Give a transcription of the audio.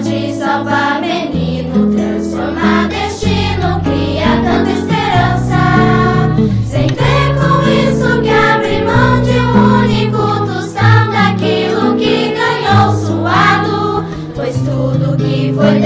pode salvar menino, transformar destino, cria tanta esperança. Sem ter com isso que abrir mão de um único tostão daquilo que ganhou suado, pois tudo que foi